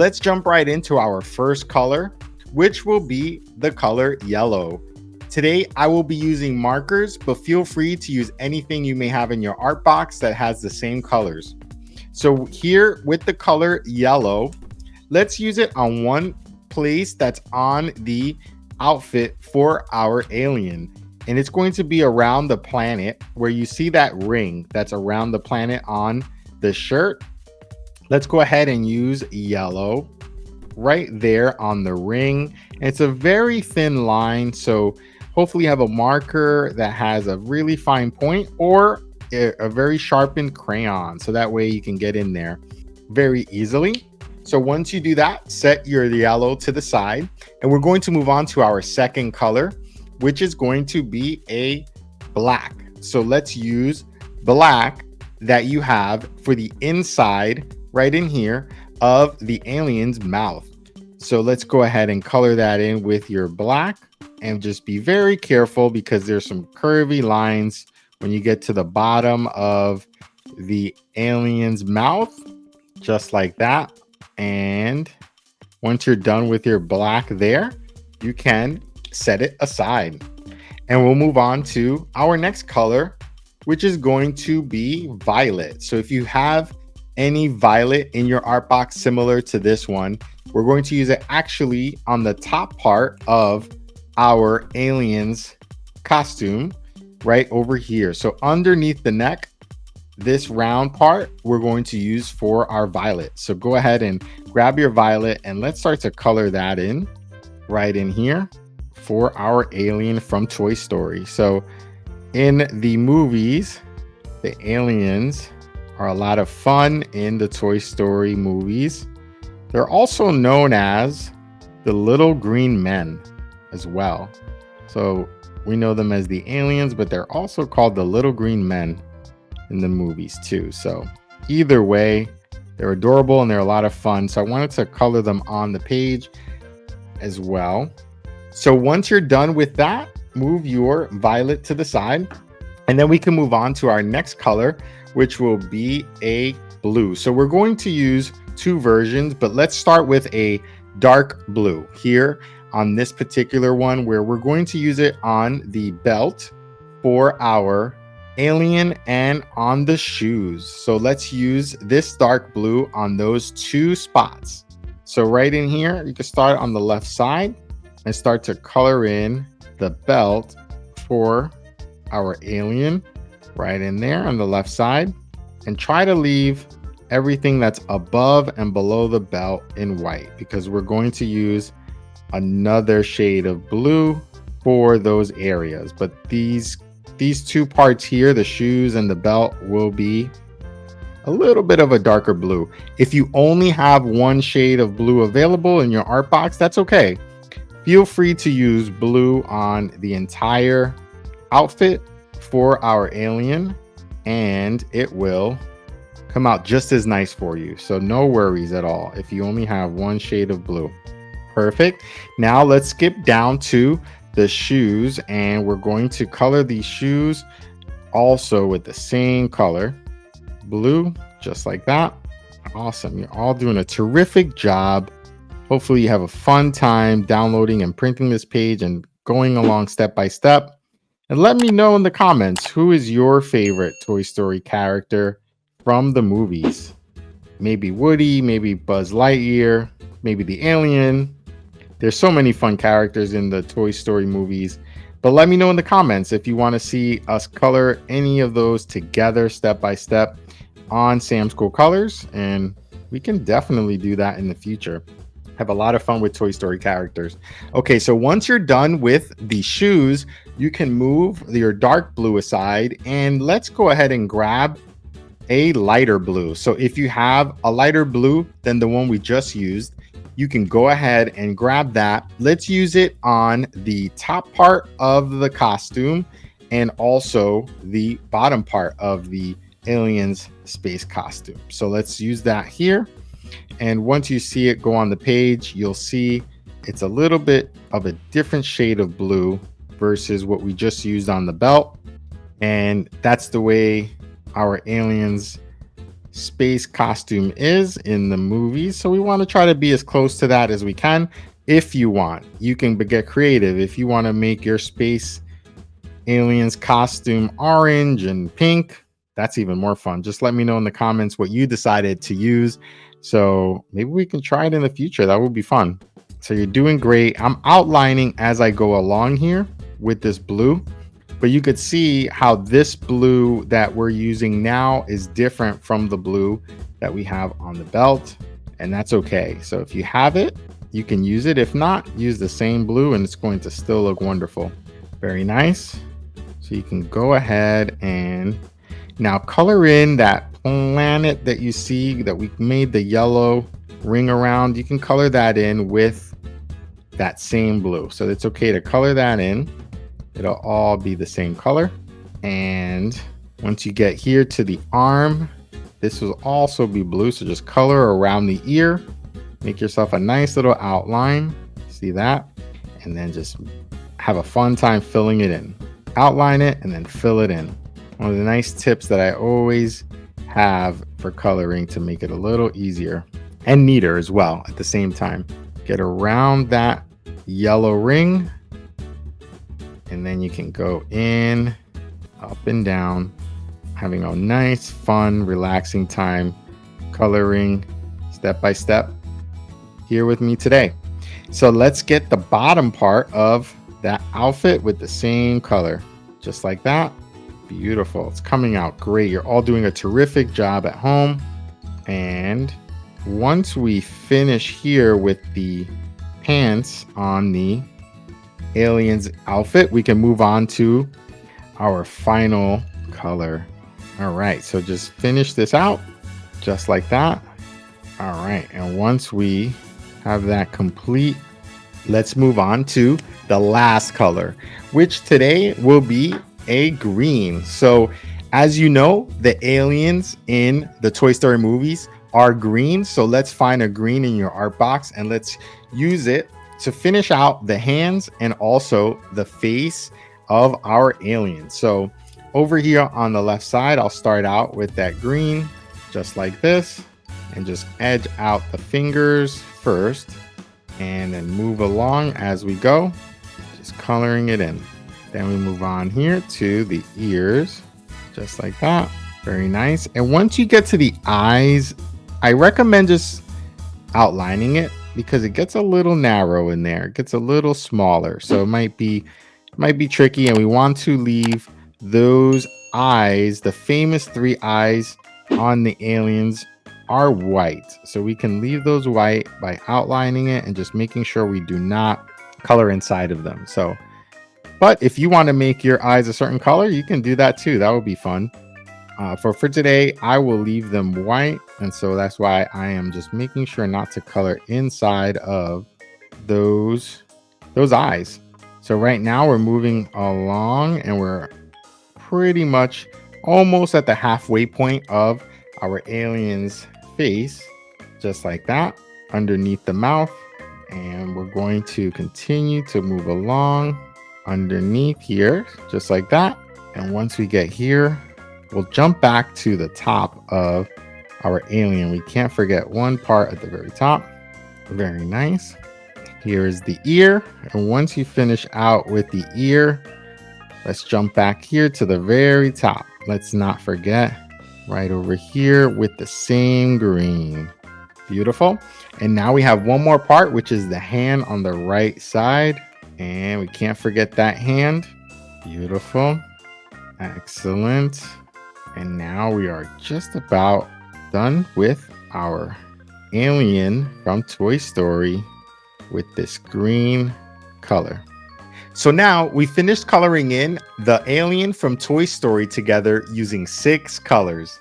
Let's jump right into our first color, which will be the color yellow. Today, I will be using markers, but feel free to use anything you may have in your art box that has the same colors. So here with the color yellow, let's use it on one place that's on the outfit for our alien. And it's going to be around the planet where you see that ring that's around the planet on the shirt. Let's go ahead and use yellow right there on the ring. It's a very thin line, so hopefully you have a marker that has a really fine point or a very sharpened crayon, so that way you can get in there very easily. So once you do that, set your yellow to the side, and we're going to move on to our second color, which is going to be a black. So let's use black that you have for the inside right in here of the alien's mouth. So let's go ahead and color that in with your black, and just be very careful because there's some curvy lines when you get to the bottom of the alien's mouth, just like that. And once you're done with your black there, you can set it aside. And we'll move on to our next color, which is going to be violet. So if you have any violet in your art box similar to this one, we're going to use it actually on the top part of our alien's costume right over here. So underneath the neck, this round part we're going to use for our violet. So go ahead and grab your violet and let's start to color that in right in here for our alien from Toy Story. So in the movies, the aliens are a lot of fun in the Toy Story movies. They're also known as the Little Green Men as well. So we know them as the aliens, but they're also called the Little Green Men in the movies too. So either way, they're adorable and they're a lot of fun. So I wanted to color them on the page as well. So once you're done with that, move your violet to the side, and then we can move on to our next color, which will be a blue. So we're going to use two versions, but let's start with a dark blue here on this particular one, where we're going to use it on the belt for our alien and on the shoes. So let's use this dark blue on those two spots. So right in here, you can start on the left side and start to color in the belt for our alien right in there on the left side, and try to leave everything that's above and below the belt in white, because we're going to use another shade of blue for those areas. But these two parts here, the shoes and the belt, will be a little bit of a darker blue. If you only have one shade of blue available in your art box, that's okay. Feel free to use blue on the entire outfit for our alien, and it will come out just as nice for you. So no worries at all if you only have one shade of blue. Perfect. Now let's skip down to the shoes, and we're going to color these shoes also with the same color, blue, just like that. Awesome. You're all doing a terrific job. Hopefully you have a fun time downloading and printing this page and going along step by step. And let me know in the comments, who is your favorite Toy Story character from the movies? Maybe Woody, maybe Buzz Lightyear, maybe the alien. There's so many fun characters in the Toy Story movies. But let me know in the comments if you want to see us color any of those together step by step on Sam's Cool Colors, and we can definitely do that in the future. Have a lot of fun with Toy Story characters. Okay, so once you're done with the shoes, you can move your dark blue aside, and let's go ahead and grab a lighter blue. So if you have a lighter blue than the one we just used, you can go ahead and grab that. Let's use it on the top part of the costume and also the bottom part of the alien's space costume. So let's use that here. And once you see it go on the page, you'll see it's a little bit of a different shade of blue versus what we just used on the belt. And that's the way our alien's space costume is in the movies. So we want to try to be as close to that as we can. If you want, you can get creative. If you want to make your space aliens costume orange and pink, that's even more fun. Just let me know in the comments what you decided to use. So maybe we can try it in the future. That would be fun. So you're doing great. I'm outlining as I go along here with this blue, but you could see how this blue that we're using now is different from the blue that we have on the belt, and that's okay. So if you have it, you can use it. If not, use the same blue and it's going to still look wonderful. Very nice. So you can go ahead and now color in that planet that you see that we made the yellow ring around. You can color that in with that same blue. So it's okay to color that in. It'll all be the same color. And once you get here to the arm, this will also be blue. So just color around the ear. Make yourself a nice little outline. See that? And then just have a fun time filling it in. Outline it and then fill it in. One of the nice tips that I always have for coloring to make it a little easier and neater as well at the same time. Get around that yellow ring, and then you can go in, up and down, having a nice, fun, relaxing time coloring step by step here with me today. So let's get the bottom part of that outfit with the same color, just like that. Beautiful. It's coming out great. You're all doing a terrific job at home. And once we finish here with the pants on the aliens outfit, we can move on to our final color. All right, so just finish this out just like that. All right, and once we have that complete, let's move on to the last color, which today will be a green. So as you know, the aliens in the Toy Story movies are green. So let's find a green in your art box and let's use it to finish out the hands and also the face of our alien. So over here on the left side, I'll start out with that green, just like this, and just edge out the fingers first and then move along as we go, just coloring it in. Then we move on here to the ears, just like that. Very nice. And once you get to the eyes, I recommend just outlining it because it gets a little narrow in there. It gets a little smaller. So it might be tricky, and we want to leave those eyes, the famous 3 eyes on the aliens, are white. So we can leave those white by outlining it and just making sure we do not color inside of them. So, but if you want to make your eyes a certain color, you can do that too. That would be fun. For today, I will leave them white. And so that's why I am just making sure not to color inside of those eyes. So right now we're moving along and we're pretty much almost at the halfway point of our alien's face, just like that, underneath the mouth. And we're going to continue to move along underneath here, just like that. And once we get here, we'll jump back to the top of our alien. We can't forget one part at the very top. Very nice. Here is the ear. And once you finish out with the ear, let's jump back here to the very top. Let's not forget right over here with the same green. Beautiful. And now we have one more part, which is the hand on the right side. And we can't forget that hand. Beautiful. Excellent. And now we are just about done with our alien from Toy Story with this green color. So now we finished coloring in the alien from Toy Story together using 6 colors.